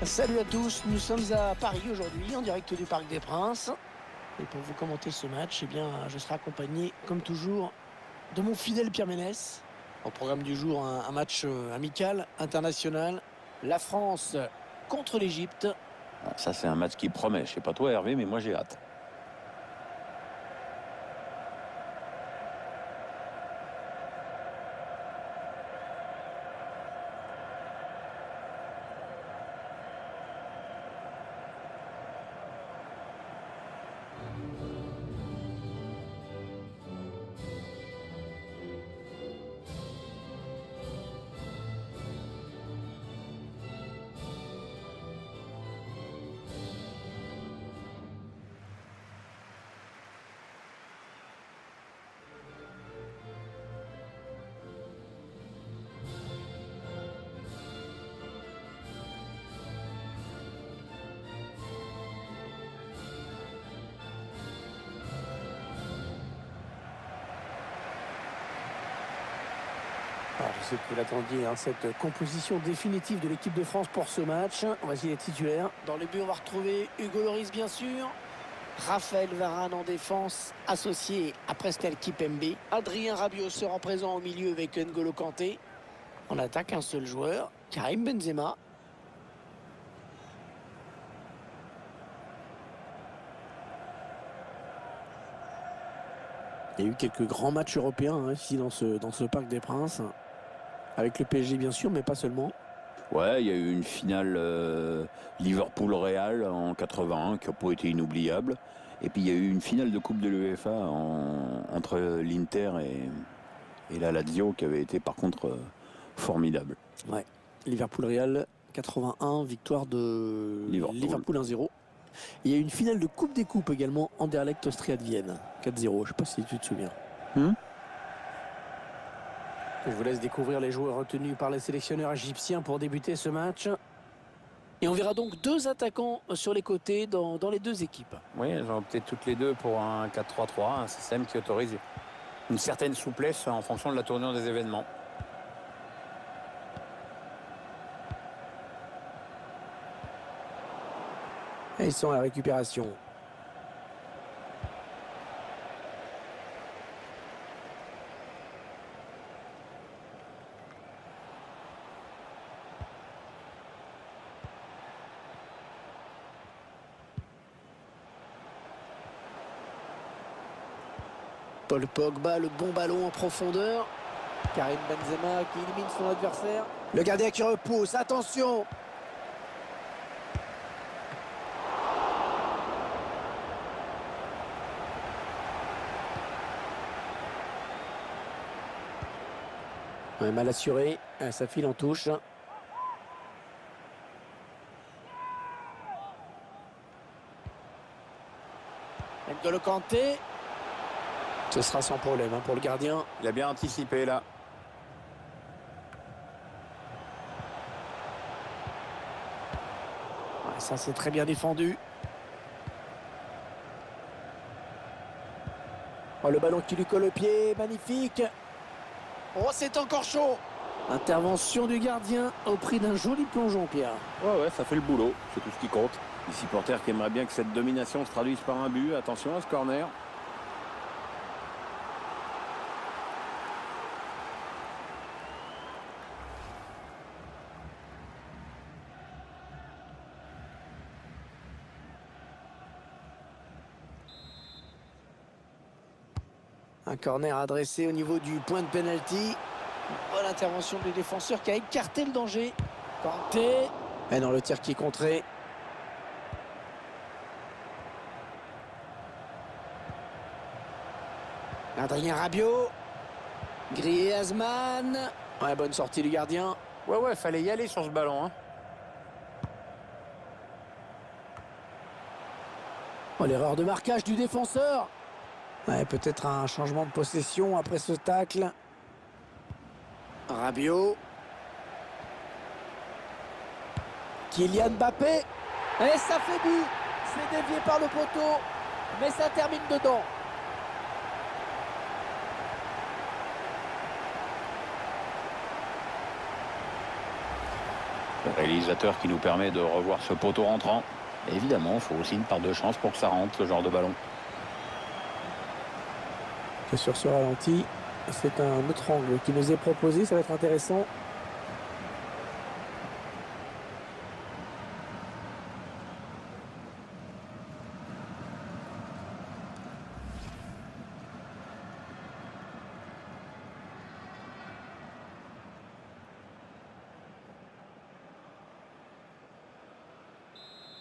Salut à tous, nous sommes à Paris aujourd'hui, en direct du Parc des Princes. Et pour vous commenter ce match, eh bien, je serai accompagné, comme toujours, de mon fidèle Pierre Ménès. Au programme du jour, un match amical, international. La France contre l'Égypte. Ah, ça, c'est un match qui promet. Je sais pas toi, Hervé, mais moi, j'ai hâte. Alors, je sais que vous l'attendiez, cette composition définitive de l'équipe de France pour ce match. Voici les titulaires. Dans les buts, on va retrouver Hugo Lloris, bien sûr. Raphaël Varane en défense, associé à Prestel Kipembe. Adrien Rabiot sera présent au milieu avec N'Golo Kanté. En attaque, un seul joueur, Karim Benzema. Il y a eu quelques grands matchs européens ici dans ce Parc des Princes. Avec le PSG, bien sûr, mais pas seulement. Ouais, il y a eu une finale Liverpool-Real en 81 qui n'a pas été inoubliable. Et puis, il y a eu une finale de Coupe de l'UEFA entre l'Inter et la Lazio qui avait été, par contre, formidable. Ouais, Liverpool-Real, 81, victoire de Liverpool 1-0. Il y a eu une finale de Coupe des Coupes également, Anderlecht Austria de Vienne, 4-0. Je ne sais pas si tu te souviens. Je vous laisse découvrir les joueurs retenus par les sélectionneurs égyptiens pour débuter ce match. Et on verra donc deux attaquants sur les côtés dans les deux équipes. Oui, elles ont opté toutes les deux pour un 4-3-3, un système qui autorise une certaine souplesse en fonction de la tournure des événements. Et ils sont à la récupération. Paul Pogba, le bon ballon en profondeur. Karim Benzema qui élimine son adversaire. Le gardien qui repousse, attention! Ouais, mal assuré, ça file en touche. N'Golo Kanté. Ce sera sans problème pour le gardien. Il a bien anticipé là. Ouais, ça c'est très bien défendu. Oh, le ballon qui lui colle au pied, magnifique. Oh, c'est encore chaud. Intervention du gardien au prix d'un joli plongeon, Pierre. Ouais, ça fait le boulot. C'est tout ce qui compte. Les supporters qui aimeraient bien que cette domination se traduise par un but. Attention à ce corner. Un corner adressé au niveau du point de pénalty. Bonne intervention du défenseur qui a écarté le danger. Kanté. Et dans le tir qui est contré. Adrien Rabiot. Grillé Azman. Ouais, bonne sortie du gardien. Ouais, fallait y aller sur ce ballon. Oh, l'erreur de marquage du défenseur. Ouais, peut-être un changement de possession après ce tacle. Rabiot. Kylian Mbappé. Et ça fait but. C'est dévié par le poteau. Mais ça termine dedans. Le réalisateur qui nous permet de revoir ce poteau rentrant. Et évidemment, il faut aussi une part de chance pour que ça rentre, ce genre de ballon. Et sur ce ralenti, c'est un autre angle qui nous est proposé, ça va être intéressant.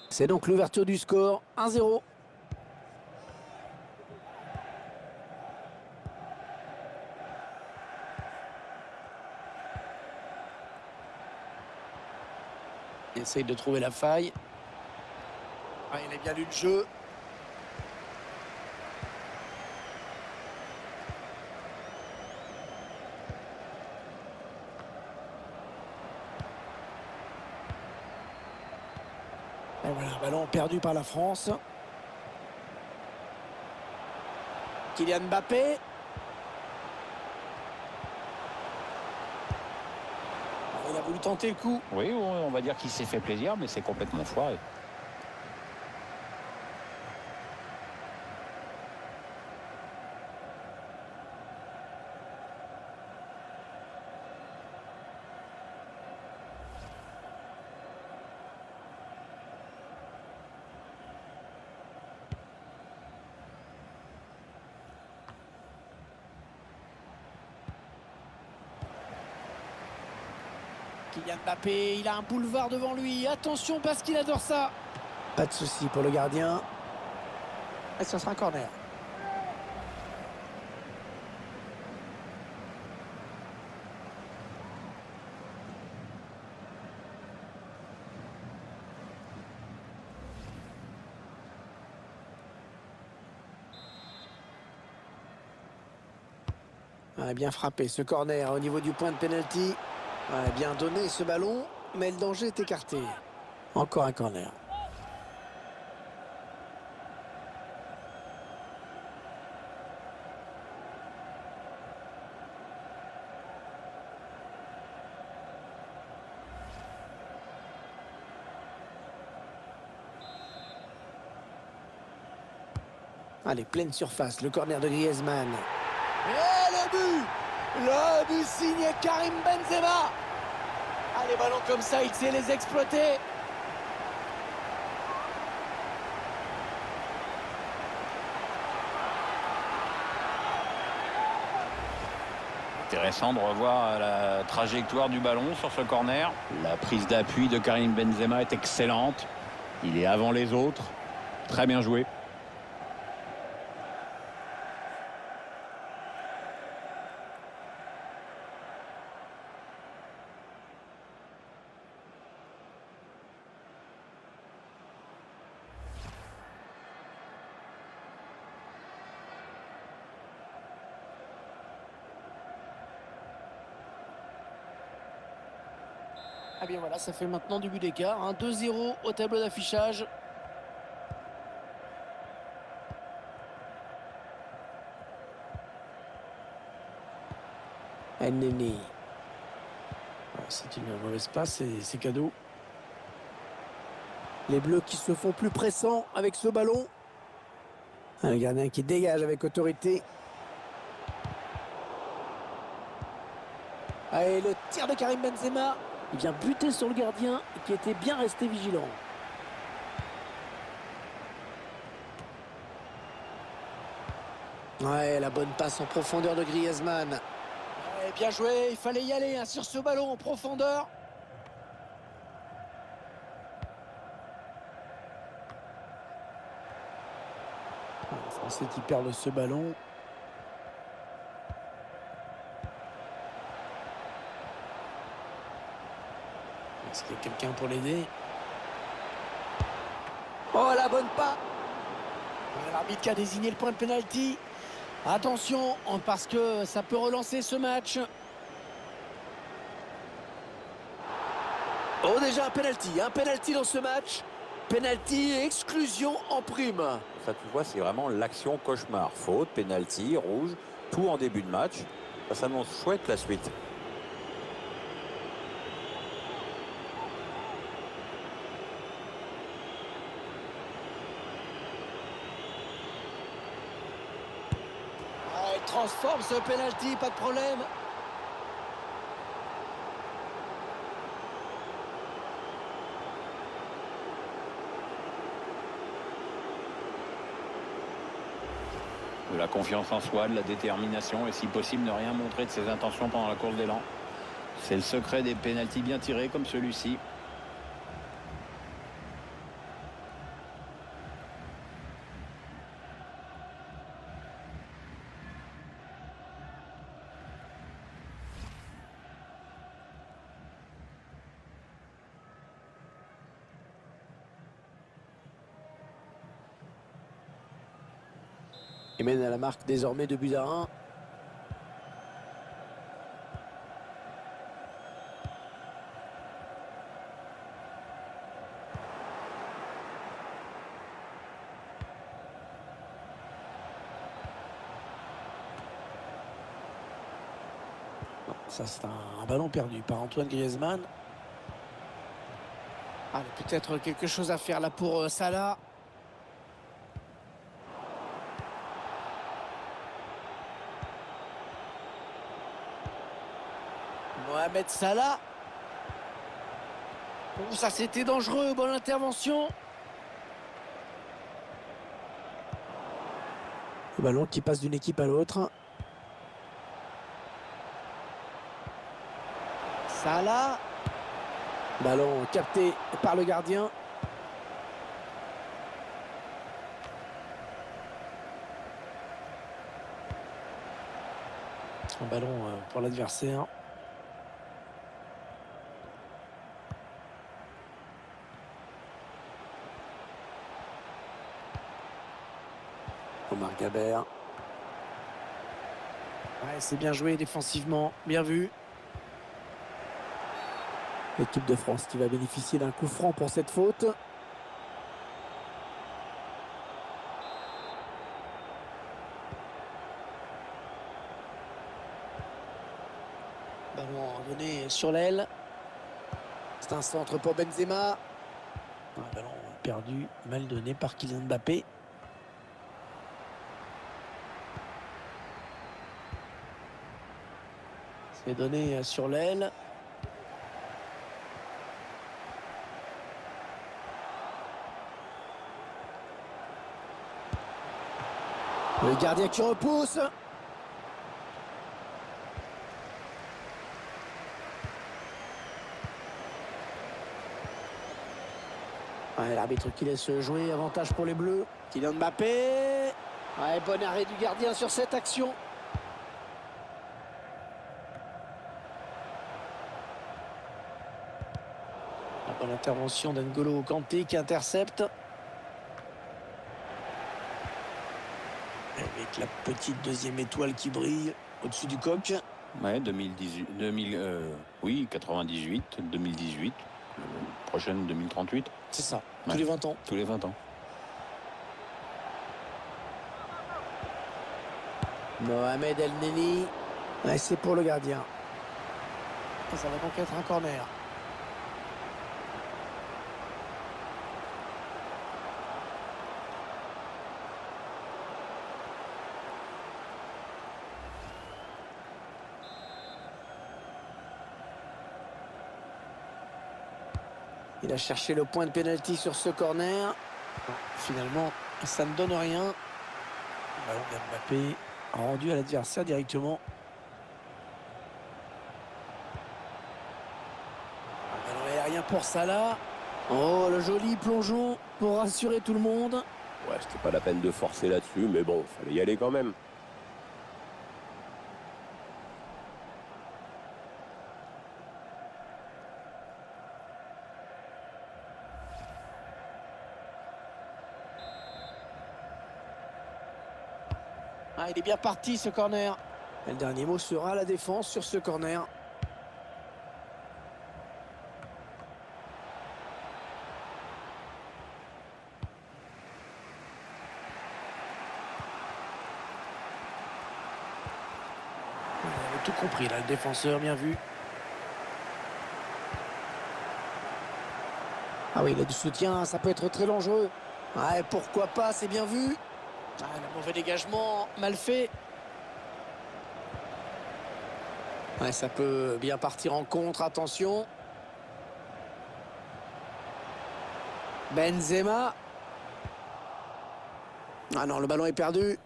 C'est donc l'ouverture du score, 1-0. Il essaye de trouver la faille. Ah, il a bien lu le jeu. Et voilà, ballon perdu par la France. Kylian Mbappé. Il a voulu tenter le coup. Oui, on va dire qu'il s'est fait plaisir, mais c'est complètement foiré. Kylian Mbappé, il a un boulevard devant lui. Attention parce qu'il adore ça. Pas de souci pour le gardien. Et ce sera un corner. Bien frappé ce corner au niveau du point de pénalty. Bien donné ce ballon, mais le danger est écarté. Encore un corner. Allez, pleine surface, le corner de Griezmann. Et le but! Le but signé Karim Benzema. Ah, les ballons comme ça, il sait les exploiter. Intéressant de revoir la trajectoire du ballon sur ce corner. La prise d'appui de Karim Benzema est excellente. Il est avant les autres. Très bien joué. Ah bien voilà, ça fait maintenant du but d'écart. 2-0 au tableau d'affichage. Neni. C'est une mauvaise passe, c'est cadeau. Les Bleus qui se font plus pressants avec ce ballon. Un gardien qui dégage avec autorité. Allez, le tir de Karim Benzema. Il vient buter sur le gardien qui était bien resté vigilant. Ouais, la bonne passe en profondeur de Griezmann. Ouais, bien joué, il fallait y aller sur ce ballon en profondeur. Le Français qui perd ce ballon. Est-ce qu'il y a quelqu'un pour l'aider? Oh, la bonne pas. L'arbitre qui a désigné le point de pénalty. Attention, parce que ça peut relancer ce match. Oh, déjà un penalty dans ce match. Penalty et exclusion en prime. Ça, tu vois, c'est vraiment l'action cauchemar. Faute, penalty, rouge, tout en début de match. Ça s'annonce chouette la suite. transforme ce penalty, pas de problème. De la confiance en soi, de la détermination et si possible ne rien montrer de ses intentions pendant la course d'élan. C'est le secret des pénaltys bien tirés comme celui-ci. Il mène à la marque désormais 2-1. Ça, c'est un ballon perdu par Antoine Griezmann. Ah, peut-être quelque chose à faire là pour Salah. Mohamed Salah. Oh, ça c'était dangereux, bonne intervention. Le ballon qui passe d'une équipe à l'autre. Salah. Ballon capté par le gardien. Un ballon pour l'adversaire. Omar Gabert. Ouais, c'est bien joué défensivement, bien vu. L'équipe de France qui va bénéficier d'un coup franc pour cette faute. Ballon donné sur l'aile. C'est un centre pour Benzema. Un ballon perdu, mal donné par Kylian Mbappé. C'est donné sur l'aile. Le gardien qui repousse. Ouais, l'arbitre qui laisse jouer, avantage pour les Bleus. Kylian Mbappé. Ouais, bon arrêt du gardien sur cette action. La bonne intervention d'N'Golo Kanté qui intercepte. Avec la petite deuxième étoile qui brille au-dessus du coq. Ouais, 2018, oui, 98, 2018, prochaine 2038. C'est ça, Ouais. tous les 20 ans. Tous les 20 ans. Mohamed El Neni. Ouais, c'est pour le gardien. Et ça va donc être un corner. Il a cherché le point de pénalty sur ce corner. Finalement, ça ne donne rien. Le ballon d'Mbappé rendu à l'adversaire directement. Un ballon aérien pour Salah. Oh, le joli plongeon pour rassurer tout le monde. Ouais, c'était pas la peine de forcer là-dessus, mais bon, fallait y aller quand même. Ah, il est bien parti ce corner. Et le dernier mot sera la défense sur ce corner. Il avait tout compris là, le défenseur, bien vu. Ah oui, il a du soutien, ça peut être très dangereux. Ouais, pourquoi pas, c'est bien vu. Ah, le mauvais dégagement, mal fait. Ouais, ça peut bien partir en contre, attention. Benzema. Ah non, le ballon est perdu.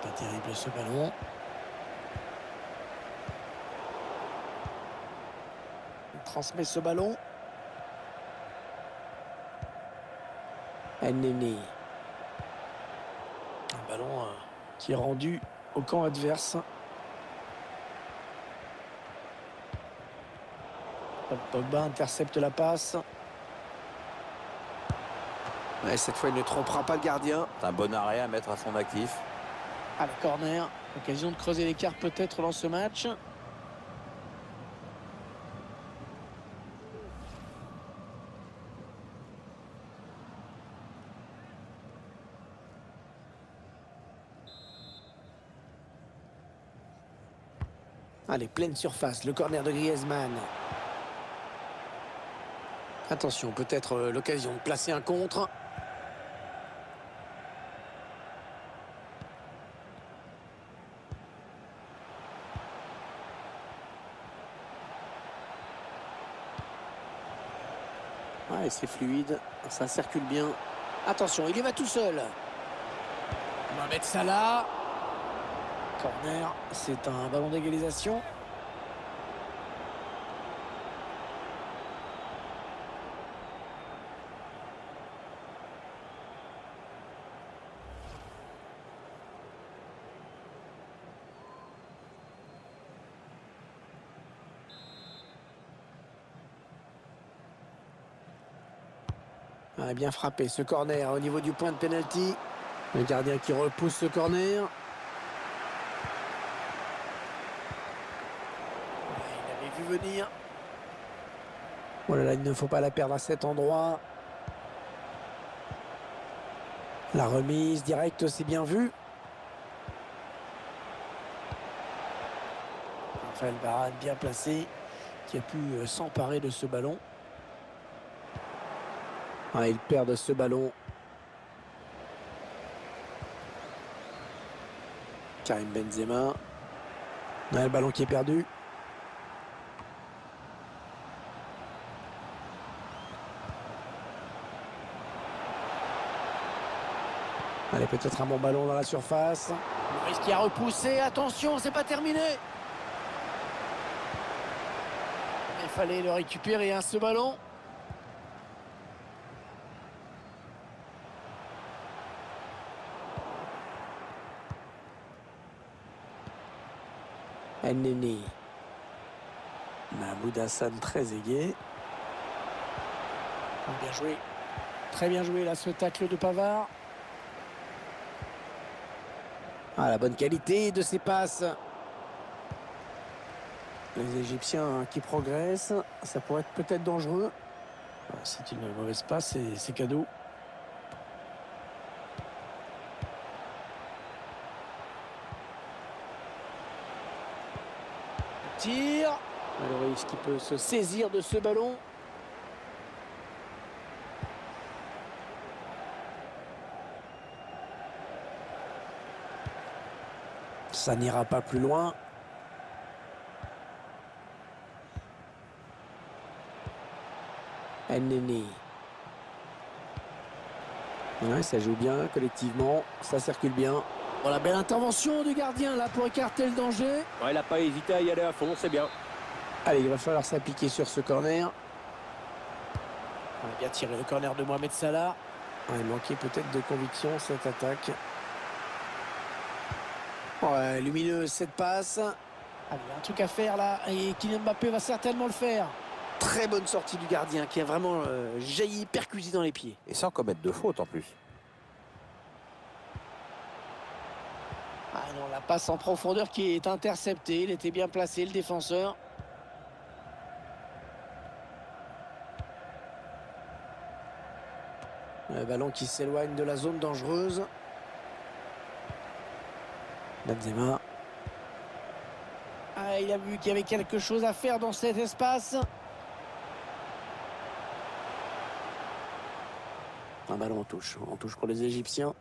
Pas terrible ce ballon. Il transmet ce ballon. Neni. Un ballon qui est rendu au camp adverse. Pogba intercepte la passe. Ouais, cette fois, il ne trompera pas le gardien. C'est un bon arrêt à mettre à son actif. À la corner. Occasion de creuser l'écart peut-être dans ce match. Allez, pleine surface, le corner de Griezmann. Attention, peut-être l'occasion de placer un contre. Ouais, c'est fluide, ça circule bien. Attention, il y va tout seul. Mohamed Salah. Corner, c'est un ballon d'égalisation. Ah, bien frappé ce corner au niveau du point de pénalty. Le gardien qui repousse ce corner. Il avait vu venir. Oh là là, il ne faut pas la perdre à cet endroit. La remise directe, c'est bien vu. Raphaël Varane bien placé, qui a pu s'emparer de ce ballon. Ah, il perd ce ballon. Karim Benzema. Ah, le ballon qui est perdu. Allez, peut-être un bon ballon dans la surface. Loris qui a repoussé. Attention, c'est pas terminé. Il fallait le récupérer, hein, ce ballon. Neni. Mahmoud Hassan très aigué. Bien joué. Très bien joué là ce tacle de Pavard. Ah, la bonne qualité de ses passes. Les Égyptiens qui progressent. Ça pourrait être peut-être dangereux. C'est une mauvaise passe et c'est cadeau. Tir. Loris qui peut se saisir de ce ballon. Ça n'ira pas plus loin. Neni. Ouais, ça joue bien collectivement. Ça circule bien. Voilà, belle intervention du gardien là pour écarter le danger. Ouais, il n'a pas hésité à y aller à fond, c'est bien. Allez, il va falloir s'appliquer sur ce corner. On a bien tiré le corner de Mohamed Salah. Ouais, il manquait peut-être de conviction cette attaque. Ouais, lumineuse cette passe. Allez, un truc à faire là. Et Kylian Mbappé va certainement le faire. Très bonne sortie du gardien qui a vraiment jailli, percuté dans les pieds. Et sans commettre de faute en plus. Ah non, la passe en profondeur qui est interceptée. Il était bien placé, le défenseur. Le ballon qui s'éloigne de la zone dangereuse. Benzema. Ah, il a vu qu'il y avait quelque chose à faire dans cet espace. Un ballon en touche pour les Égyptiens.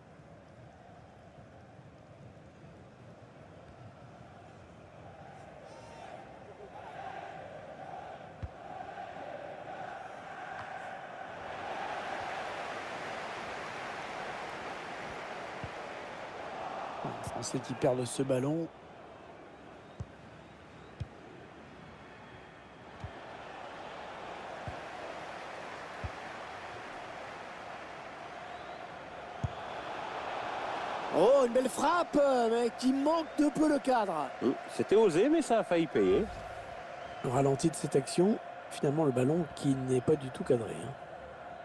Les Français qui perdent ce ballon. Oh, une belle frappe, mais qui manque de peu le cadre. C'était osé, mais ça a failli payer. Au ralenti de cette action, finalement le ballon qui n'est pas du tout cadré.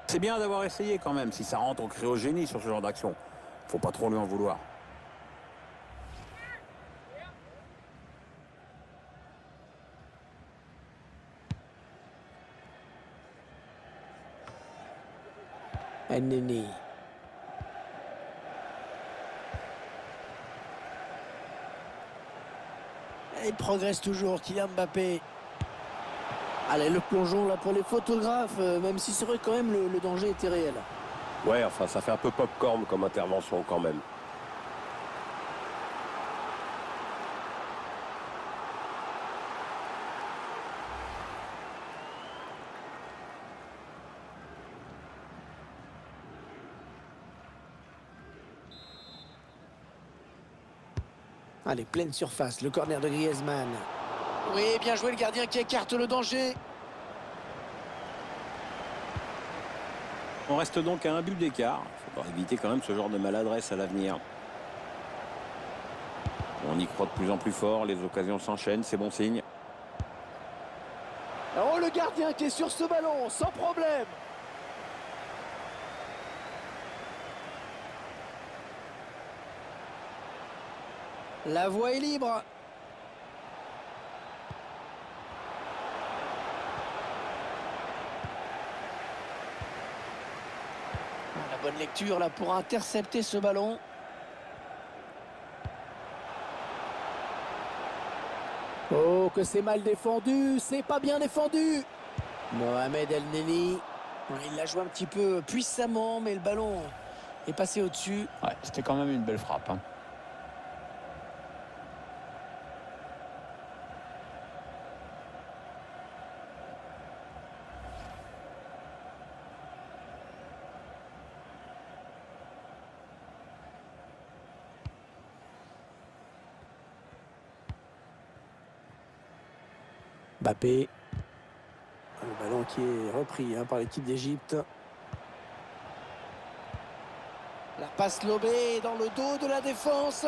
C'est bien d'avoir essayé quand même. Si ça rentre, on crie au génie sur ce genre d'action. Faut pas trop lui en vouloir. Enneni. Il progresse toujours, Kylian Mbappé. Allez, le plongeon là pour les photographes, même si c'est vrai quand même le danger était réel. Ouais, enfin, ça fait un peu popcorn comme intervention quand même. Allez, pleine surface, le corner de Griezmann. Oui, bien joué le gardien qui écarte le danger. On reste donc à un but d'écart. Il faudra éviter quand même ce genre de maladresse à l'avenir. On y croit de plus en plus fort, les occasions s'enchaînent, c'est bon signe. Oh, le gardien qui est sur ce ballon, sans problème. La voie est libre. La bonne lecture là pour intercepter ce ballon. Oh, que c'est mal défendu, c'est pas bien défendu. Mohamed El-Neni, il l'a joué un petit peu puissamment, mais le ballon est passé au-dessus. Ouais, c'était quand même une belle frappe. Mbappé. Le ballon qui est repris par l'équipe d'Égypte. La passe lobée dans le dos de la défense.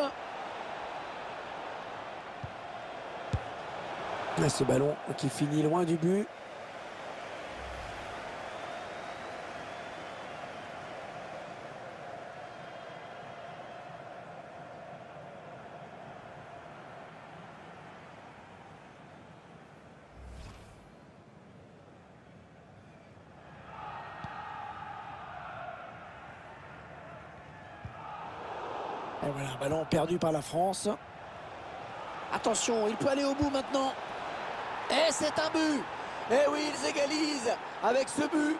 Là, ce ballon qui finit loin du but. Et voilà, un ballon perdu par la France. Attention, il peut aller au bout maintenant. Et c'est un but. Et oui, ils égalisent avec ce but.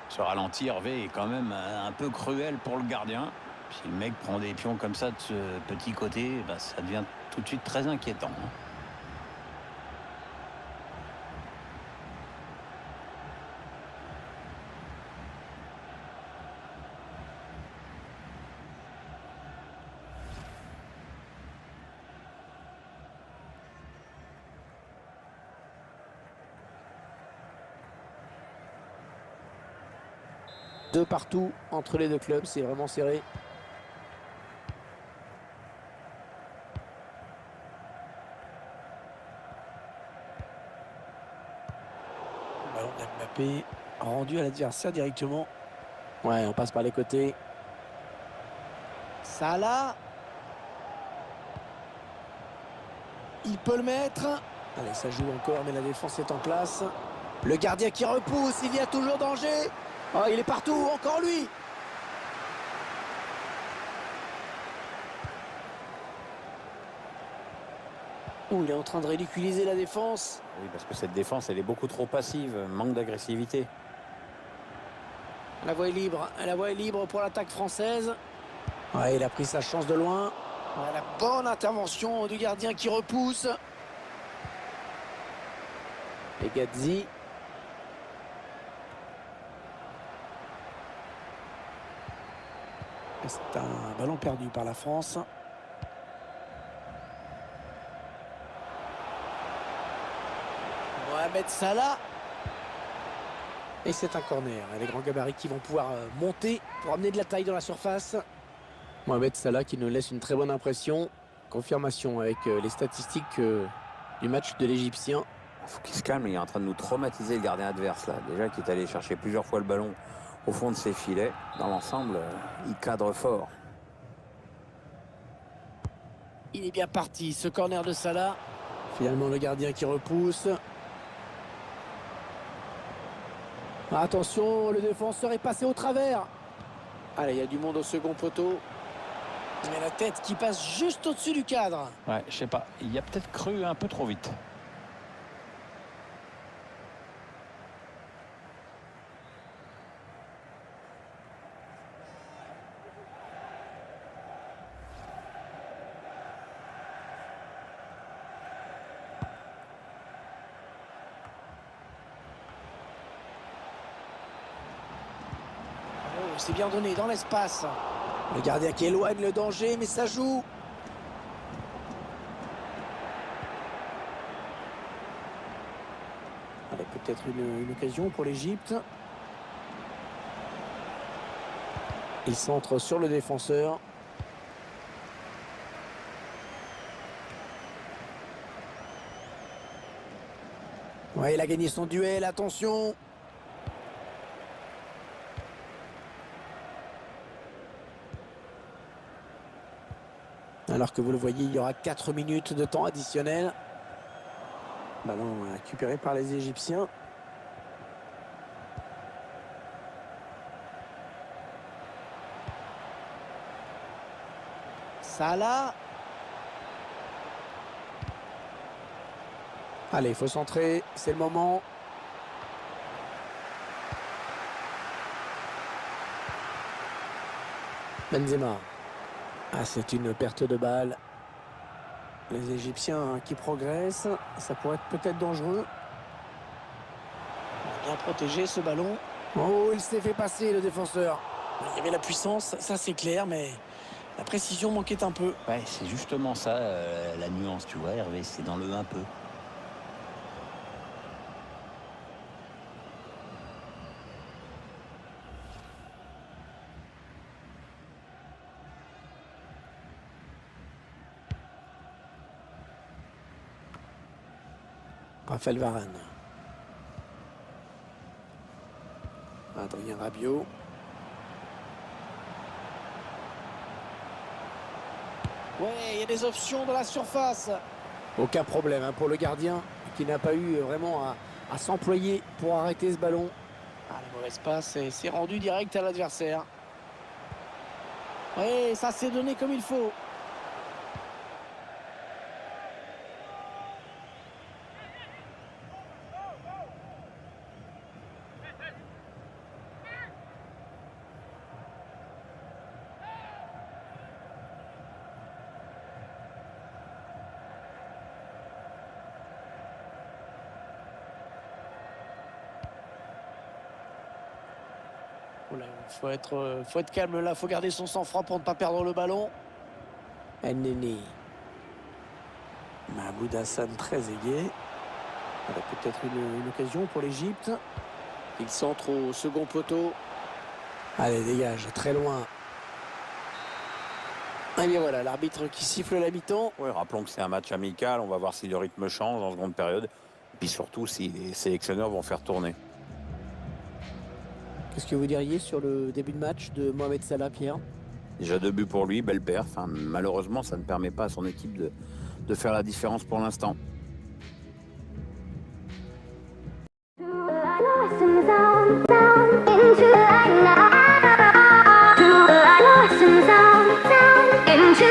Ce ralenti, Hervé, est quand même un peu cruel pour le gardien. Si le mec prend des pions comme ça de ce petit côté, bah, ça devient tout de suite très inquiétant. Deux partout entre les deux clubs, c'est vraiment serré. Le ballon d'Mbappé rendu à l'adversaire directement. Ouais, on passe par les côtés. Salah. Il peut le mettre. Allez, ça joue encore, mais la défense est en place. Le gardien qui repousse, il y a toujours danger. Oh, il est partout, encore lui. Oh, il est en train de ridiculiser la défense. Oui, parce que cette défense, elle est beaucoup trop passive, manque d'agressivité. La voie est libre. La voie est libre pour l'attaque française. Ouais, il a pris sa chance de loin. Ouais, la bonne intervention du gardien qui repousse. Et Gazzi. C'est un ballon perdu par la France. Mohamed Salah. Et c'est un corner. Les grands gabarits qui vont pouvoir monter pour amener de la taille dans la surface. Mohamed Salah qui nous laisse une très bonne impression. Confirmation avec les statistiques du match de l'Égyptien. Il faut qu'il se calme, il est en train de nous traumatiser le gardien adverse là. Déjà qui est allé chercher plusieurs fois le ballon au fond de ses filets. Dans l'ensemble, il cadre fort. Il est bien parti, ce corner de Salah. Finalement, le gardien qui repousse. Attention, le défenseur est passé au travers. Allez, il y a du monde au second poteau. Mais la tête qui passe juste au-dessus du cadre. Ouais, je sais pas. Il a peut-être cru un peu trop vite. Oh, c'est bien donné dans l'espace. Le gardien qui éloigne le danger, mais ça joue. Allez, peut-être une occasion pour l'Égypte. Il centre sur le défenseur. Ouais, il a gagné son duel, attention. Alors que vous le voyez, il y aura 4 minutes de temps additionnel. Ballon récupéré par les Égyptiens. Salah. Allez, il faut centrer, c'est le moment. Benzema. Ah, c'est une perte de balle. Les Égyptiens qui progressent, ça pourrait être peut-être dangereux. On a bien protégé ce ballon. Oh, il s'est fait passer le défenseur. Il y avait la puissance, ça c'est clair, mais la précision manquait un peu. Ouais, c'est justement ça, la nuance, tu vois, Hervé, c'est dans le un peu. Raphaël Varane. Adrien Rabiot. Ouais, il y a des options dans la surface. Aucun problème pour le gardien qui n'a pas eu vraiment à s'employer pour arrêter ce ballon. Ah, la mauvaise passe, c'est rendu direct à l'adversaire. Ouais, ça s'est donné comme il faut. Faut être calme là, faut garder son sang-froid pour ne pas perdre le ballon. Enneni. Mahmoud Hassan très aigué. Peut-être une occasion pour l'Égypte. Il centre au second poteau. Allez, dégage, très loin. Et bien voilà, l'arbitre qui siffle la mi-temps. Oui, rappelons que c'est un match amical. On va voir si le rythme change en seconde période. Et puis surtout, si les sélectionneurs vont faire tourner. Qu'est-ce que vous diriez sur le début de match de Mohamed Salah, Pierre? Déjà 2 buts pour lui, belle perf. Enfin, malheureusement, ça ne permet pas à son équipe de faire la différence pour l'instant. Into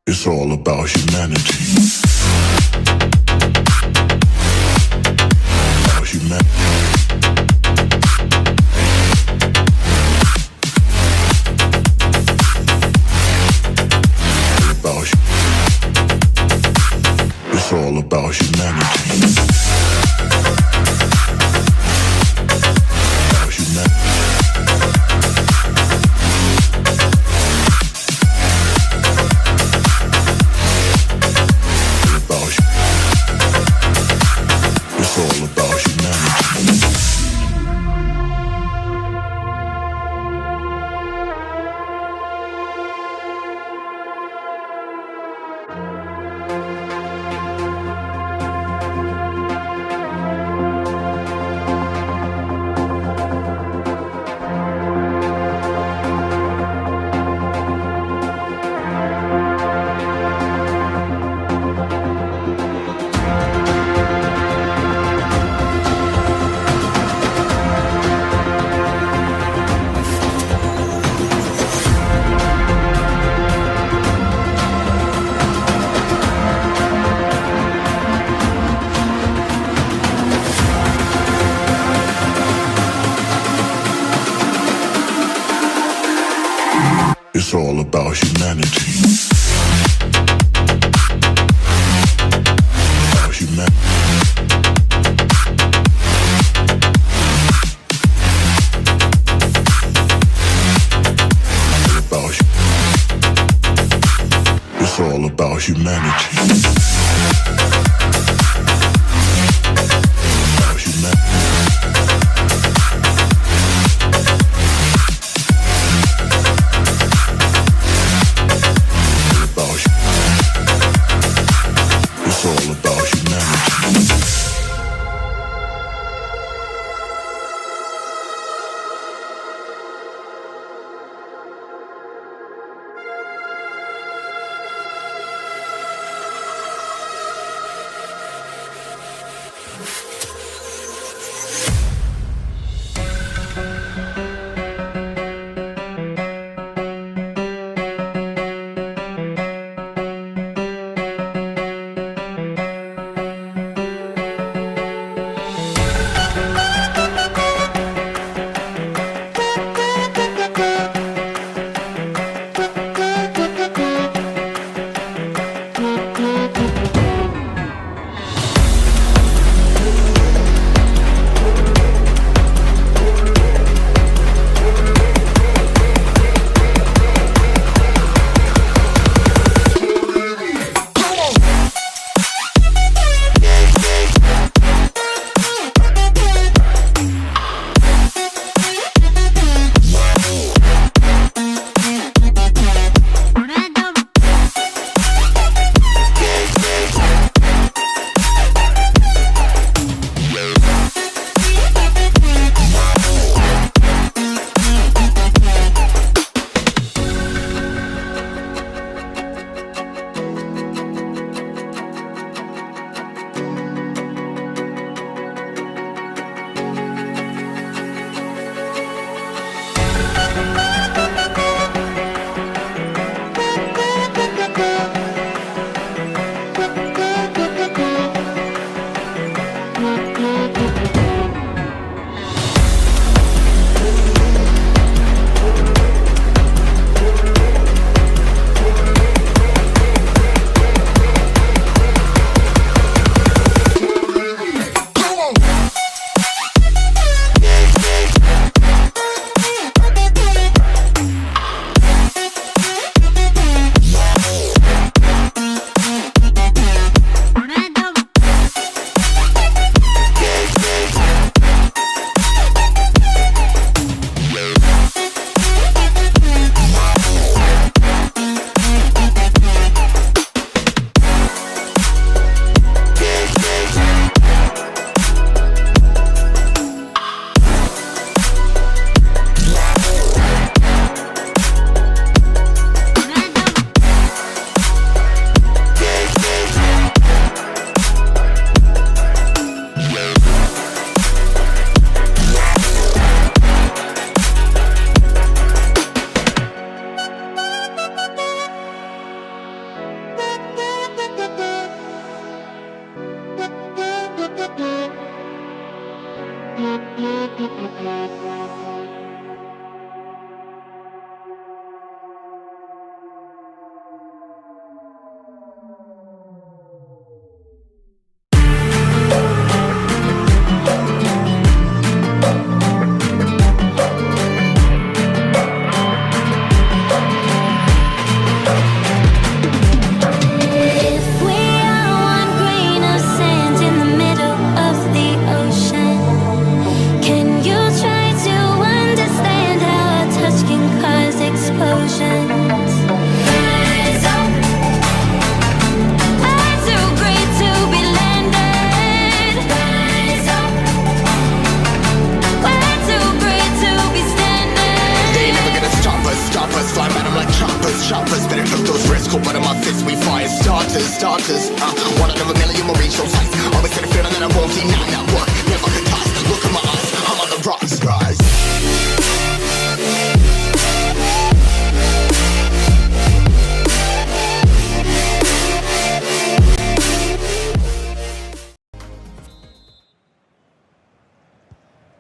It's all about humanity. About humanity. It's all about humanity. About humanity. It's all about humanity. It's all about humanity. About humanity. It's all about humanity. About humanity. It's all about humanity. rappers better took those risks. Cold blood in my fist, we fire starters. One out of a million will reach those heights. Always had a feeling that I won't deny that work. Never could toss. Look in my eyes, I'm on the rocks, guys.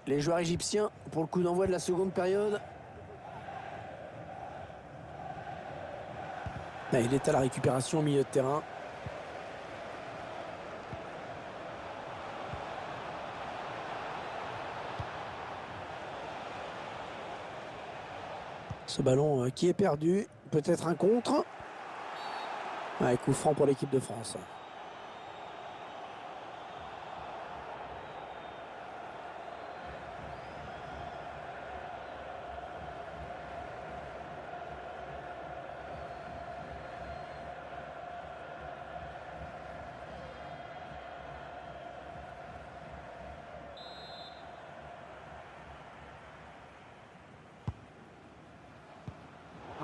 Les joueurs égyptiens pour le coup d'envoi de la seconde période. Là, il est à la récupération au milieu de terrain. Ce ballon qui est perdu. Peut-être un contre. Ouais, coup franc pour l'équipe de France.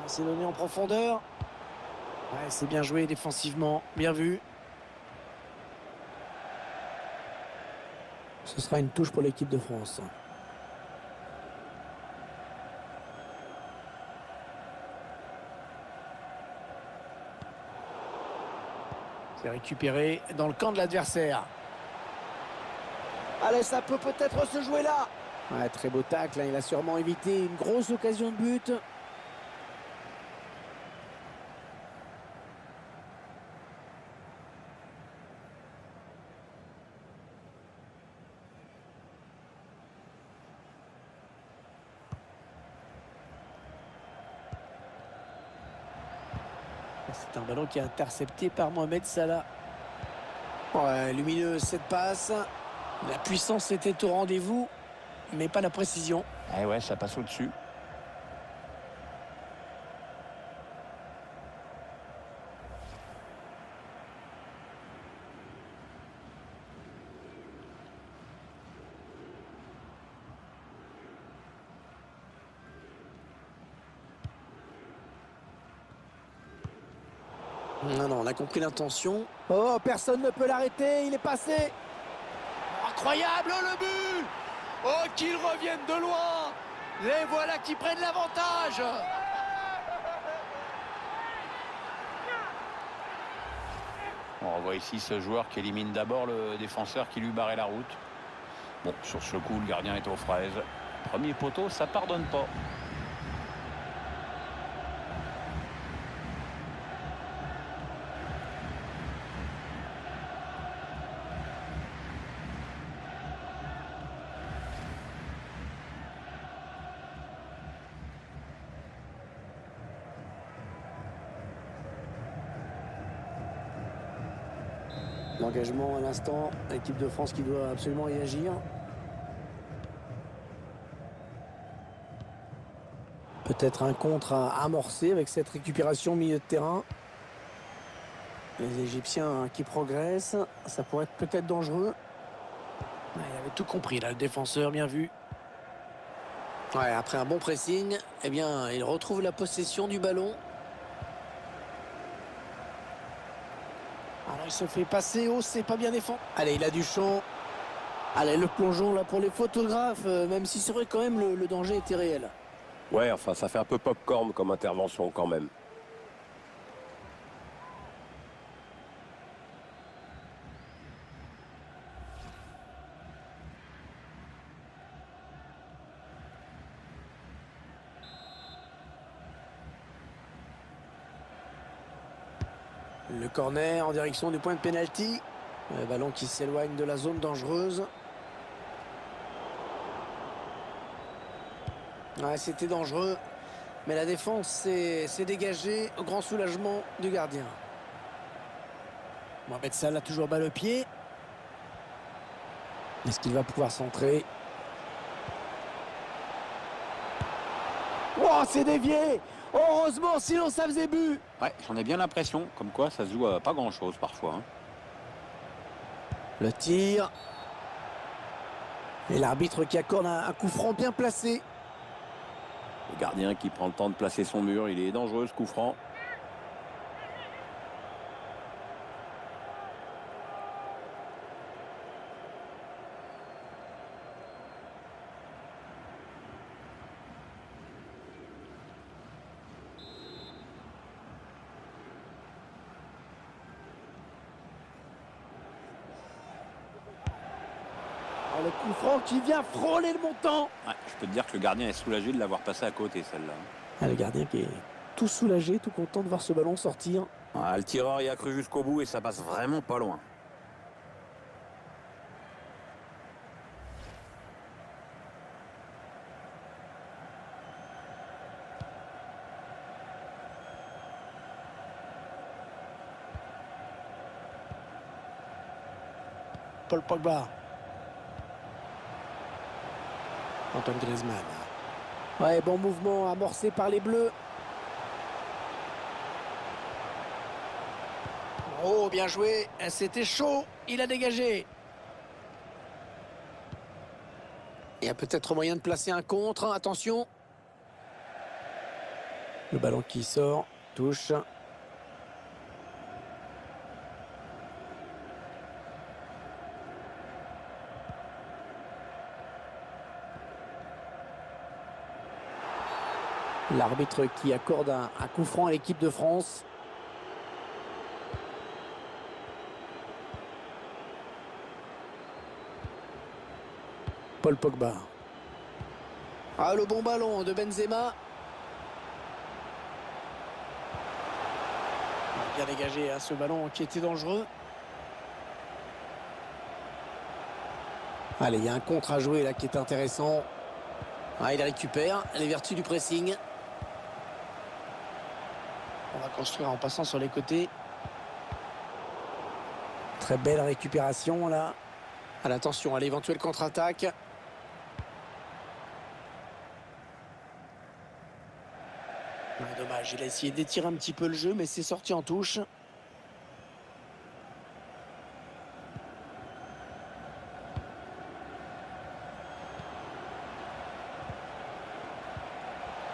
C'est donné en profondeur. Ouais, c'est bien joué défensivement, bien vu. Ce sera une touche pour l'équipe de France. C'est récupéré dans le camp de l'adversaire. Allez, ça peut peut-être se jouer là. Ouais, très beau tacle, hein. Il a sûrement évité une grosse occasion de but. C'est un ballon qui est intercepté par Mohamed Salah. Ouais, lumineuse cette passe. La puissance était au rendez-vous, mais pas la précision. Eh ouais, ça passe au-dessus. Non, non, on a compris l'intention. Oh, personne ne peut l'arrêter, il est passé. Incroyable le but. Oh, qu'ils reviennent de loin. Les voilà qui prennent l'avantage. On revoit ici ce joueur qui élimine d'abord le défenseur qui lui barrait la route. Bon, sur ce coup, le gardien est aux fraises. Premier poteau, ça pardonne pas. L'engagement à l'instant, l'équipe de France qui doit absolument réagir. Peut-être un contre à amorcer avec cette récupération au milieu de terrain. Les Égyptiens qui progressent, ça pourrait être peut-être dangereux. Ouais, il avait tout compris là, le défenseur, bien vu. Ouais, après un bon pressing, eh bien, il retrouve la possession du ballon. Alors il se fait passer haut, c'est pas bien défendu. Allez, il a du champ. Allez, le plongeon là pour les photographes, même si c'est vrai quand même le danger était réel. Ouais, enfin, ça fait un peu popcorn comme intervention quand même. Le corner en direction du point de pénalty. Le ballon qui s'éloigne de la zone dangereuse. Ouais, c'était dangereux. Mais la défense s'est dégagée au grand soulagement du gardien. Mohamed Salah toujours balle au pied. Est-ce qu'il va pouvoir centrer? Oh, c'est dévié! Heureusement, sinon ça faisait but. Ouais, j'en ai bien l'impression, comme quoi ça se joue à pas grand-chose parfois. Hein. Le tir. Et l'arbitre qui accorde un coup franc bien placé. Le gardien qui prend le temps de placer son mur, il est dangereux ce coup franc. coup franc qui vient frôler le montant. Ouais, je peux te dire que le gardien est soulagé de l'avoir passé à côté, celle-là. Ah, le gardien qui est tout soulagé, tout content de voir ce ballon sortir. Ah, le tireur y a cru jusqu'au bout et ça passe vraiment pas loin. Paul Pogba. Antoine Griezmann. Ouais, bon mouvement amorcé par les Bleus. Oh, bien joué. C'était chaud. Il a dégagé. Il y a peut-être moyen de placer un contre. Attention. Le ballon qui sort. Touche. L'arbitre qui accorde un coup franc à l'équipe de France. Paul Pogba. Ah, le bon ballon de Benzema. Bien dégagé à ce ballon qui était dangereux. Allez, il y a un contre à jouer là qui est intéressant. Ah, il récupère les vertus du pressing. On va construire en passant sur les côtés. Très belle récupération là. À l'attention à l'éventuelle contre-attaque. Dommage, il a essayé d'étirer un petit peu le jeu, mais c'est sorti en touche.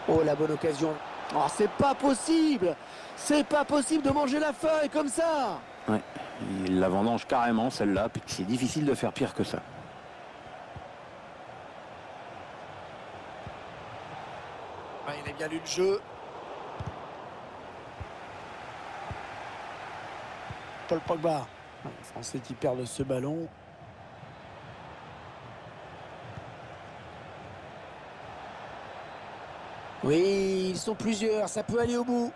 Oh, la bonne occasion. Oh, c'est pas possible! C'est pas possible de manger la feuille comme ça! Ouais, il la vendange carrément celle-là, puis c'est difficile de faire pire que ça. Ouais, il a bien lu le jeu. Paul Pogba. Les Français qui perdent ce ballon. Oui, ils sont plusieurs, ça peut aller au bout.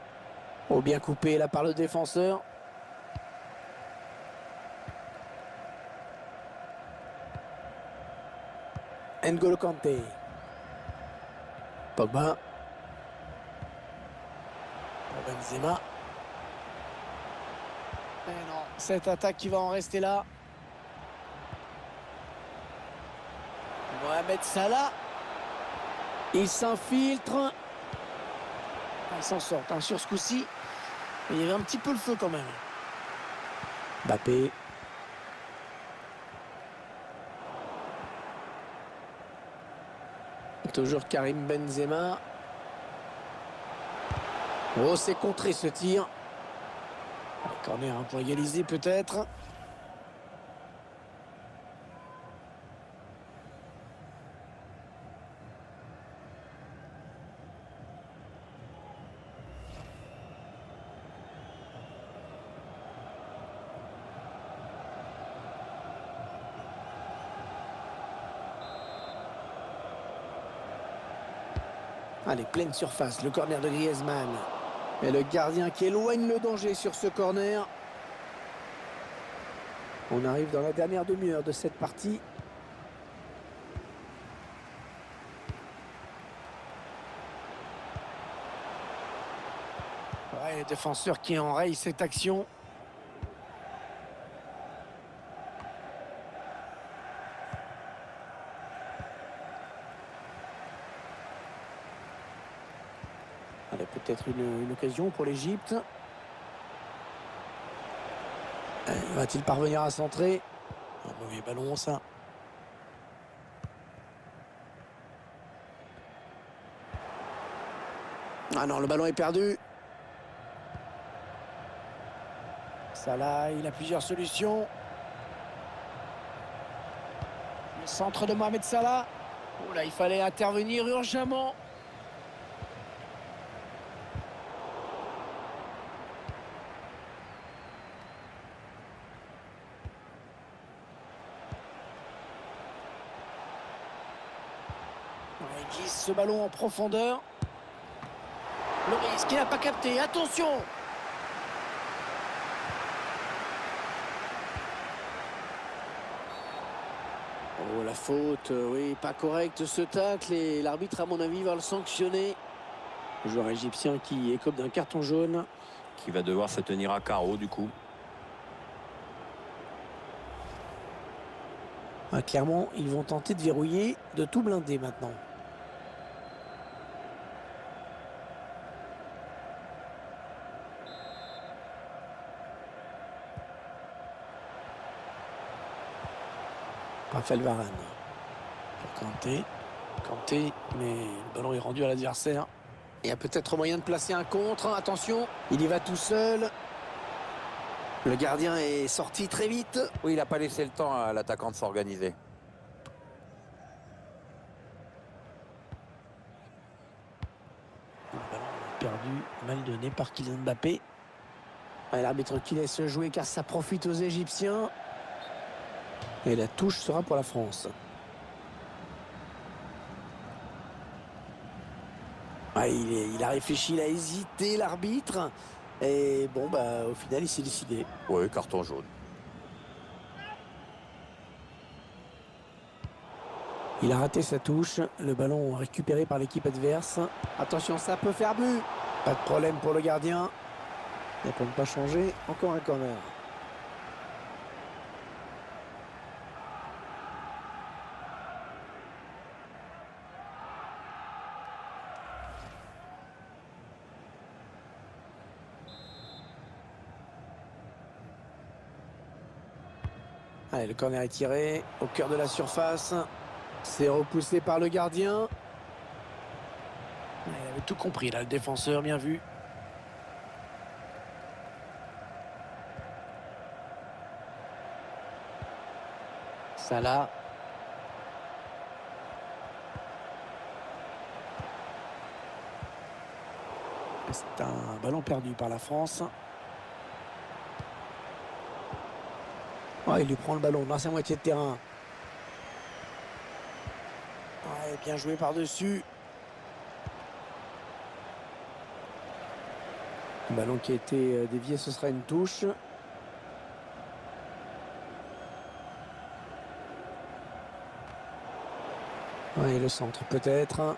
Oh, bien coupé là par le défenseur. N'Golo Kanté. Pogba. Benzema. Mais non, cette attaque qui va en rester là. Mohamed Salah. Il s'infiltre. Il s'en sort sur ce coup-ci. Il y avait un petit peu le feu quand même. Mbappé. Toujours Karim Benzema. Oh, c'est contré ce tir. Corner pour égaliser peut-être. Allez, pleine surface, le corner de Griezmann. Et le gardien qui éloigne le danger sur ce corner. On arrive dans la dernière demi-heure de cette partie. Ouais, le défenseur qui enraye cette action. Allez, peut-être une occasion pour l'Égypte. Va-t-il parvenir à centrer? Un mauvais ballon, ça. Ah non, le ballon est perdu. Salah, il a plusieurs solutions. Le centre de Mohamed Salah. Oh là, il fallait intervenir urgemment. Régis, ce ballon en profondeur. Loris qui n'a pas capté, attention! Oh, la faute, oui, pas correcte ce tacle et l'arbitre, à mon avis, va le sanctionner. Le joueur égyptien qui écope d'un carton jaune. Qui va devoir se tenir à carreau du coup. Ah, clairement, ils vont tenter de verrouiller, de tout blinder maintenant. Raphaël Varane. Pour Kanté. Kanté, mais le ballon est rendu à l'adversaire. Il y a peut-être moyen de placer un contre. Attention, il y va tout seul. Le gardien est sorti très vite. Oui, il n'a pas laissé le temps à l'attaquant de s'organiser. Le ballon perdu, mal donné par Kylian Mbappé. L'arbitre qui laisse jouer car ça profite aux Égyptiens. Et la touche sera pour la France. Il a réfléchi, il a hésité, l'arbitre. Et bon, au final, il s'est décidé. Oui, carton jaune. Il a raté sa touche. Le ballon récupéré par l'équipe adverse. Attention, ça peut faire but. Pas de problème pour le gardien. Et pour ne pas changer, encore un corner. Allez, le corner est tiré au cœur de la surface. C'est repoussé par le gardien. Il avait tout compris là, le défenseur, bien vu. Salah. C'est un ballon perdu par la France. Il lui prend le ballon dans sa moitié de terrain. Bien joué par-dessus. Le ballon qui a été dévié, ce sera une touche. Le centre peut-être.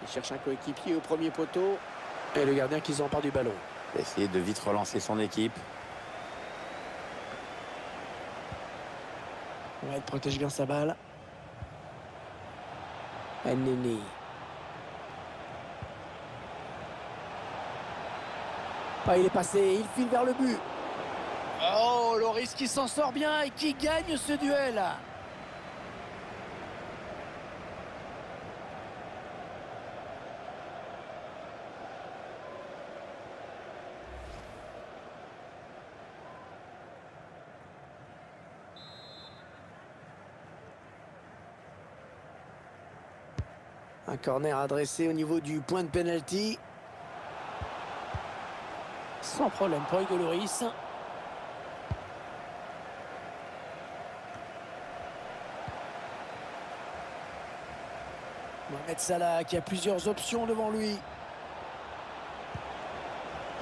Il cherche un coéquipier au premier poteau. Et le gardien qui s'empare du ballon. Il va essayer de vite relancer son équipe. Il protège bien sa balle. Nene. Il est passé, il file vers le but. Oh, Loris qui s'en sort bien et qui gagne ce duel. Un corner adressé au niveau du point de pénalty. Sans problème pour Hugo Loris. Mohamed Salah qui a plusieurs options devant lui.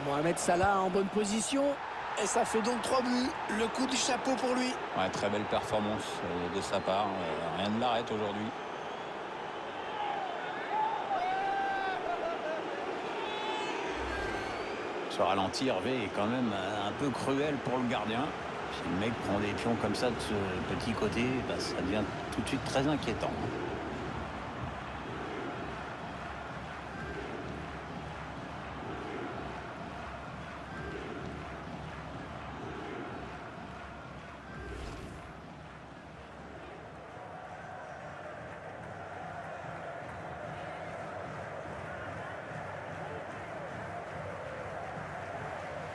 Mohamed Salah en bonne position. Et ça fait donc 3 buts. Le coup du chapeau pour lui. Ouais, très belle performance de sa part. Rien ne l'arrête aujourd'hui. Ce ralenti, Hervé, est quand même un peu cruel pour le gardien. Si le mec prend des pions comme ça de ce petit côté, ça devient tout de suite très inquiétant.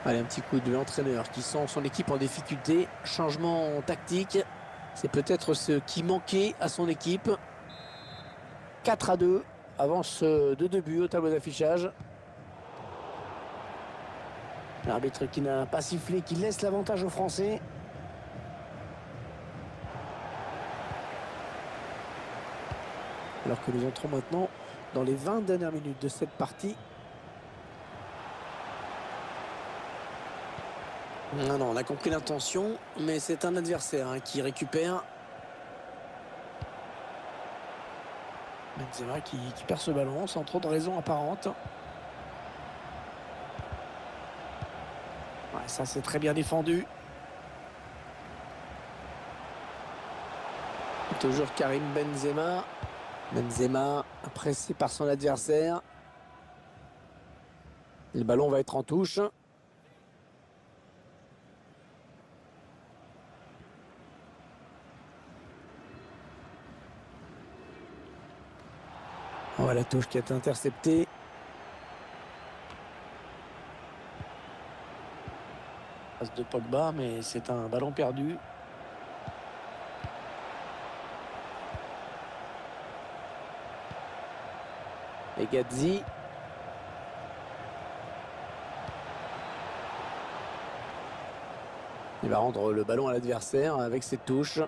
Allez, un petit coup de l'entraîneur qui sent son équipe en difficulté. Changement tactique. C'est peut-être ce qui manquait à son équipe. 4-2. Avance de 2 buts au tableau d'affichage. L'arbitre qui n'a pas sifflé, qui laisse l'avantage aux Français. Alors que nous entrons maintenant dans les 20 dernières minutes de cette partie. Non, non, on a compris l'intention, mais c'est un adversaire qui récupère. Benzema qui perd ce ballon sans trop de raison apparente. Ouais, ça c'est très bien défendu. Toujours Karim Benzema. Benzema pressé par son adversaire. Le ballon va être en touche. Oh, la touche qui est interceptée. Passe de Pogba, mais c'est un ballon perdu. Et Gazzi. Il va rendre le ballon à l'adversaire avec ses touches.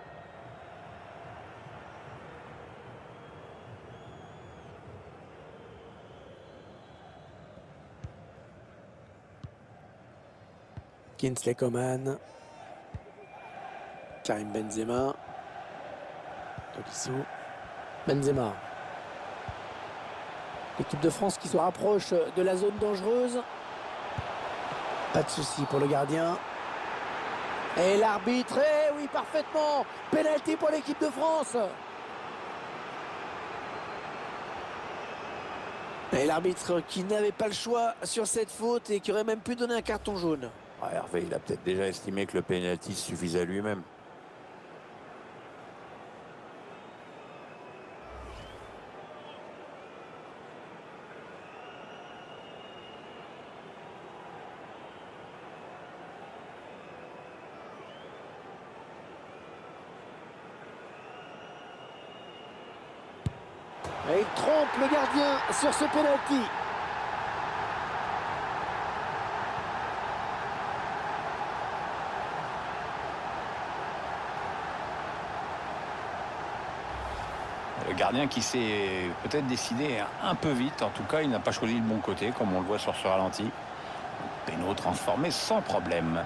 Kingsley Coman. Karim Benzema. Tolisso. Benzema. L'équipe de France qui se rapproche de la zone dangereuse. Pas de souci pour le gardien. Et l'arbitre, oui, parfaitement. Pénalty pour l'équipe de France. Et l'arbitre qui n'avait pas le choix sur cette faute et qui aurait même pu donner un carton jaune. Ouais, Hervé, il a peut-être déjà estimé que le pénalty suffisait à lui-même. Et il trompe le gardien sur ce pénalty. Le gardien qui s'est peut-être décidé un peu vite. En tout cas, il n'a pas choisi le bon côté, comme on le voit sur ce ralenti. Pénal transformé sans problème.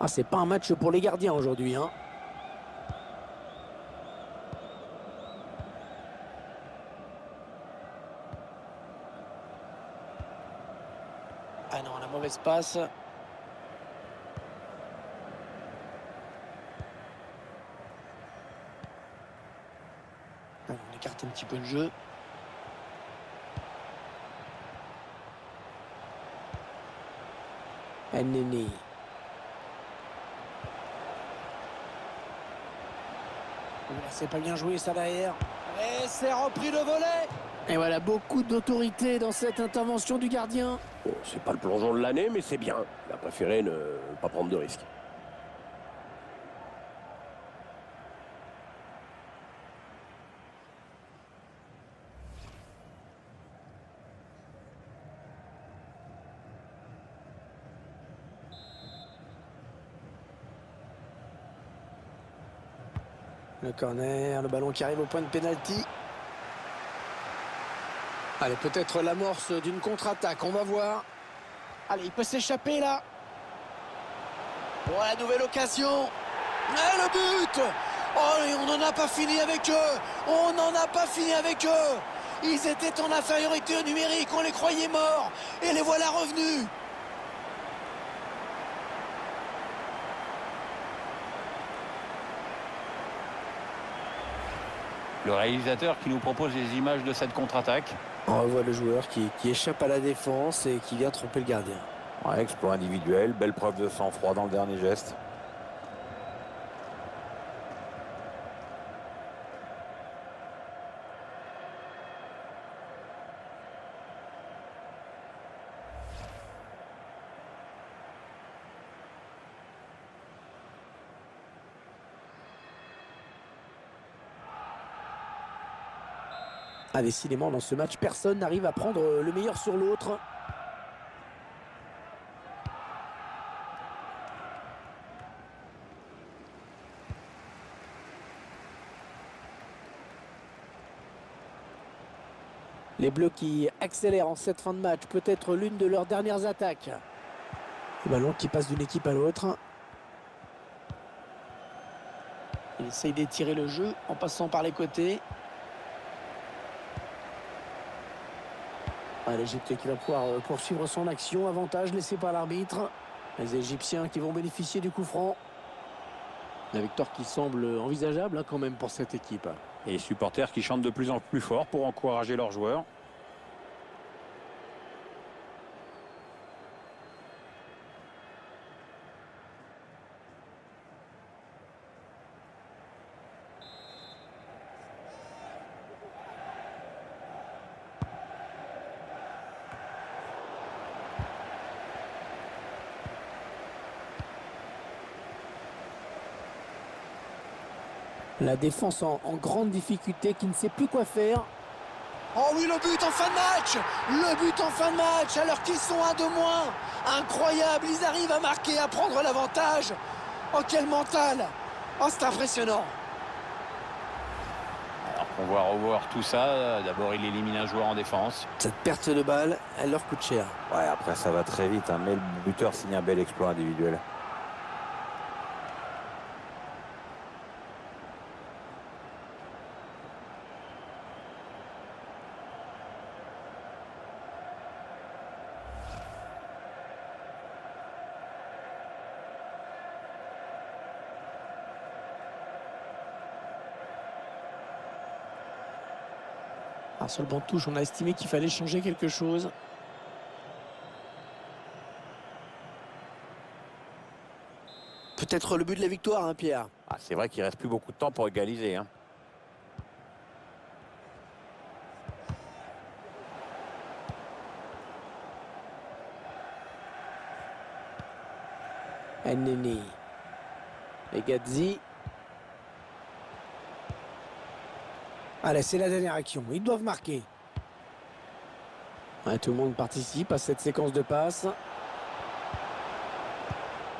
Ah, c'est pas un match pour les gardiens aujourd'hui. Ah non, la mauvaise passe. On écarte un petit peu le jeu. Neni. C'est pas bien joué ça derrière. Et c'est repris le volet. Et voilà, beaucoup d'autorité dans cette intervention du gardien. Bon, c'est pas le plongeon de l'année, mais c'est bien. Il a préféré ne pas prendre de risques. Le corner, le ballon qui arrive au point de pénalty. Allez, peut-être l'amorce d'une contre-attaque, on va voir. Allez, il peut s'échapper là. Voilà, nouvelle occasion. Et le but. Oh, et on n'en a pas fini avec eux. On n'en a pas fini avec eux. Ils étaient en infériorité numérique, on les croyait morts. Et les voilà revenus. Le réalisateur qui nous propose les images de cette contre-attaque. On revoit le joueur qui échappe à la défense et qui vient tromper le gardien. Ouais, exploit individuel, belle preuve de sang-froid dans le dernier geste. Ah, décidément, dans ce match, personne n'arrive à prendre le meilleur sur l'autre. Les Bleus qui accélèrent en cette fin de match, peut-être l'une de leurs dernières attaques. Le ballon qui passe d'une équipe à l'autre. Il essaye d'étirer le jeu en passant par les côtés. L'Égypte qui va pouvoir poursuivre son action. Avantage laissé par l'arbitre. Les Égyptiens qui vont bénéficier du coup franc. La victoire qui semble envisageable quand même pour cette équipe. Et les supporters qui chantent de plus en plus fort pour encourager leurs joueurs. La défense en grande difficulté, qui ne sait plus quoi faire. Oh oui, le but en fin de match! Le but en fin de match, alors qu'ils sont un de moins. Incroyable, ils arrivent à marquer, à prendre l'avantage. Oh, quel mental! Oh, c'est impressionnant. Alors qu'on va revoir tout ça, d'abord il élimine un joueur en défense. Cette perte de balle, elle leur coûte cher. Ouais, après ça va très vite, hein, mais le buteur signe un bel exploit individuel. Alors sur le banc de touche, on a estimé qu'il fallait changer quelque chose. Peut-être le but de la victoire, hein, Pierre. Ah, c'est vrai qu'il reste plus beaucoup de temps pour égaliser. Hein. Enneni. Et Gazzi. Allez, c'est la dernière action. Ils doivent marquer. Ouais, tout le monde participe à cette séquence de passes.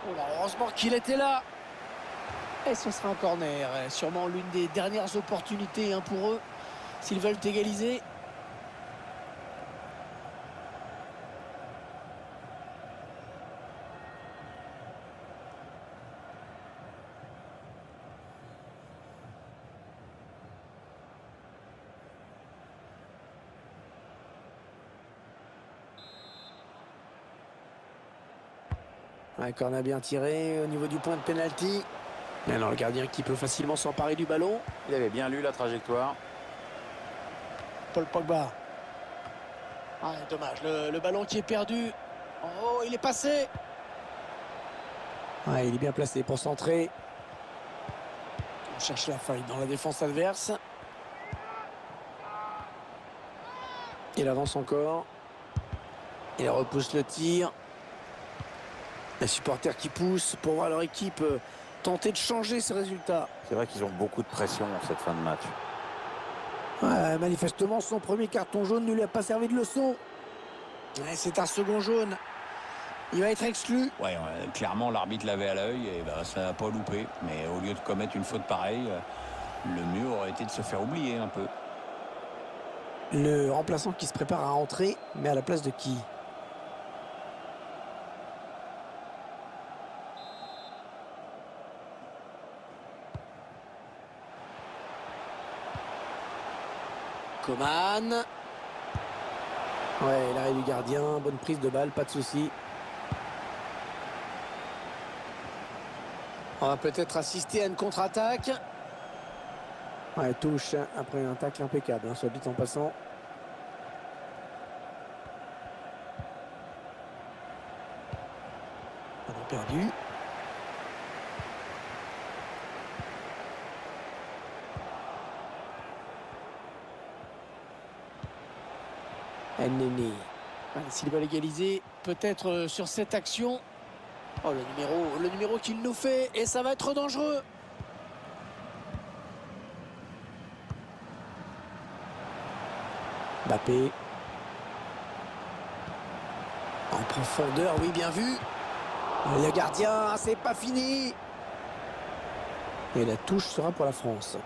Oh là, heureusement qu'il était là. Et ce sera un corner. Sûrement l'une des dernières opportunités pour eux, s'ils veulent égaliser. Un corner bien tiré au niveau du point de pénalty. Maintenant le gardien qui peut facilement s'emparer du ballon. Il avait bien lu la trajectoire. Paul Pogba. Ah, dommage, le ballon qui est perdu. Oh, il est passé. Ah, il est bien placé pour centrer. On cherche la faille dans la défense adverse. Il avance encore. Il repousse le tir. Les supporters qui poussent pour voir leur équipe tenter de changer ce résultat. C'est vrai qu'ils ont beaucoup de pression en cette fin de match. Ouais, manifestement, son premier carton jaune ne lui a pas servi de leçon. C'est un second jaune. Il va être exclu. Ouais, clairement l'arbitre l'avait à l'œil et ça n'a pas loupé. Mais au lieu de commettre une faute pareille, le mieux aurait été de se faire oublier un peu. Le remplaçant qui se prépare à entrer, mais à la place de qui? Coman. Ouais, l'arrêt du gardien, bonne prise de balle, pas de souci. On va peut-être assister à une contre-attaque. Ouais, touche après un tacle impeccable, soit dit en passant. On a perdu. Enneni. S'il va l'égaliser, peut-être sur cette action. Oh, le numéro qu'il nous fait, et ça va être dangereux. Mbappé. En profondeur, oui, bien vu. Le gardien, c'est pas fini. Et la touche sera pour la France.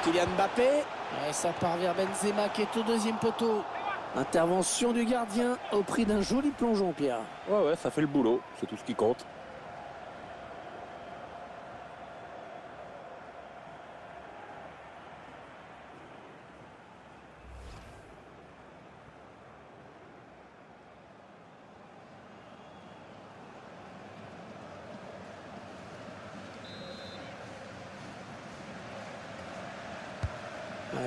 Kylian Mbappé. Et ça part vers Benzema qui est au deuxième poteau. Intervention du gardien au prix d'un joli plongeon, Pierre. Ouais, ça fait le boulot. C'est tout ce qui compte.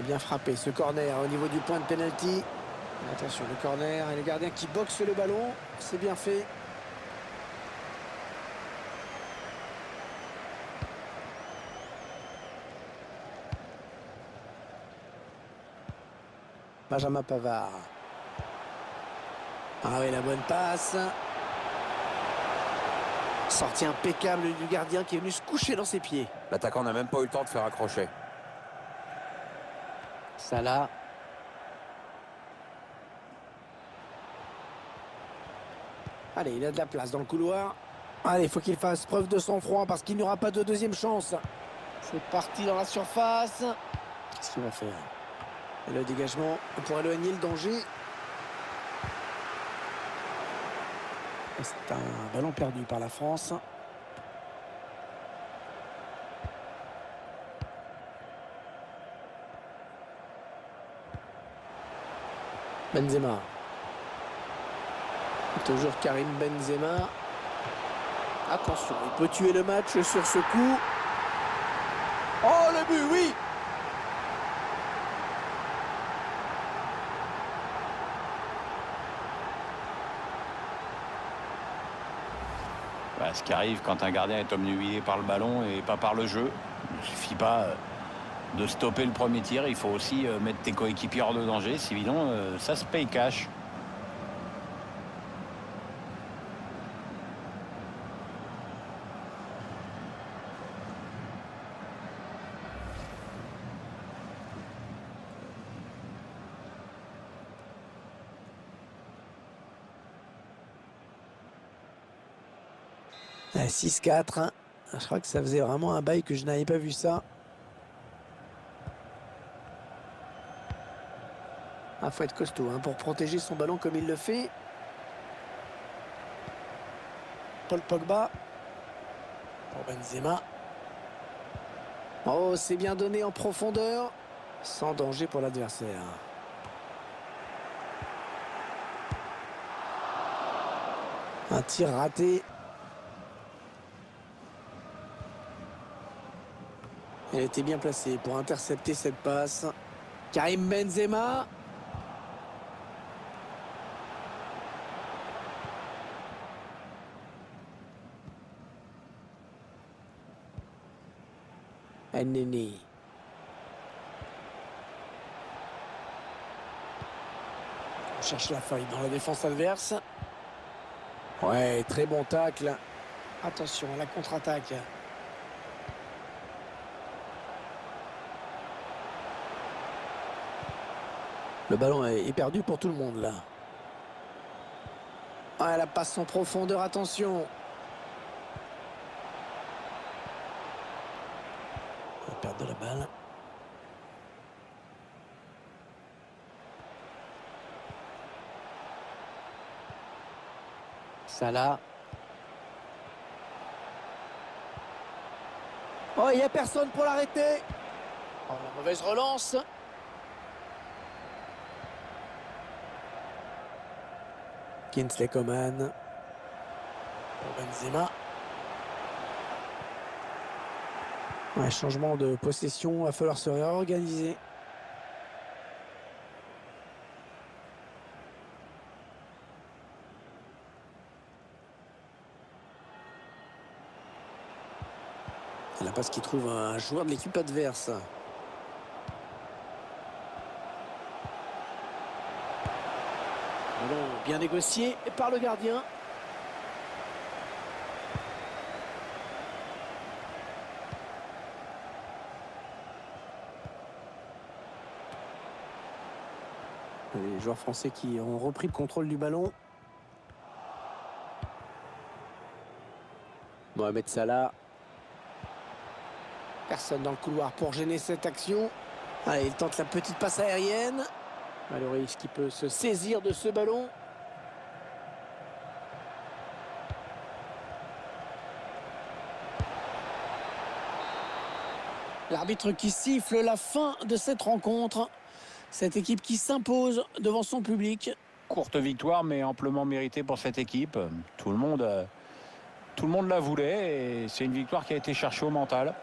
Bien frappé ce corner au niveau du point de pénalty. Attention, le corner et le gardien qui boxe le ballon. C'est bien fait. Benjamin Pavard. Ah oui, la bonne passe. Sortie impeccable du gardien qui est venu se coucher dans ses pieds. L'attaquant n'a même pas eu le temps de faire un crochet. Salah. Allez, il a de la place dans le couloir. Allez, il faut qu'il fasse preuve de sang-froid parce qu'il n'y aura pas de deuxième chance. C'est parti dans la surface. Qu'est-ce qu'il va faire? Et le dégagement pour éloigner le danger. C'est un ballon perdu par la France. Benzema. Toujours Karim Benzema. Attention, il peut tuer le match sur ce coup. Oh, le but, oui! Voilà ce qui arrive quand un gardien est obnubilé par le ballon et pas par le jeu. Il ne suffit pas de stopper le premier tir, il faut aussi mettre tes coéquipiers hors de danger, sinon ça se paye cash. À 6-4. Hein. Je crois que ça faisait vraiment un bail que je n'avais pas vu ça. Il faut être costaud hein, pour protéger son ballon comme il le fait. Paul Pogba. Pour Benzema. Oh, c'est bien donné en profondeur. Sans danger pour l'adversaire. Un tir raté. Elle était bien placée pour intercepter cette passe. Karim Benzema. Neni. On cherche la faille dans la défense adverse. Ouais, très bon tacle. Attention à la contre-attaque. Le ballon est perdu pour tout le monde là. Ah, la passe en profondeur, attention. La perte de la balle. Salah. Oh, il n'y a personne pour l'arrêter. Oh, la mauvaise relance. Kingsley Coman. Pour Benzema. Un changement de possession, il va falloir se réorganiser. La parce qu'il trouve un joueur de l'équipe adverse. Ballon bien négocié par le gardien. Les joueurs français qui ont repris le contrôle du ballon. Mohamed Salah. Personne dans le couloir pour gêner cette action. Allez, il tente la petite passe aérienne. Lloris qui peut se saisir de ce ballon. L'arbitre qui siffle la fin de cette rencontre. Cette équipe qui s'impose devant son public. Courte victoire, mais amplement méritée pour cette équipe. Tout le monde la voulait et c'est une victoire qui a été cherchée au mental.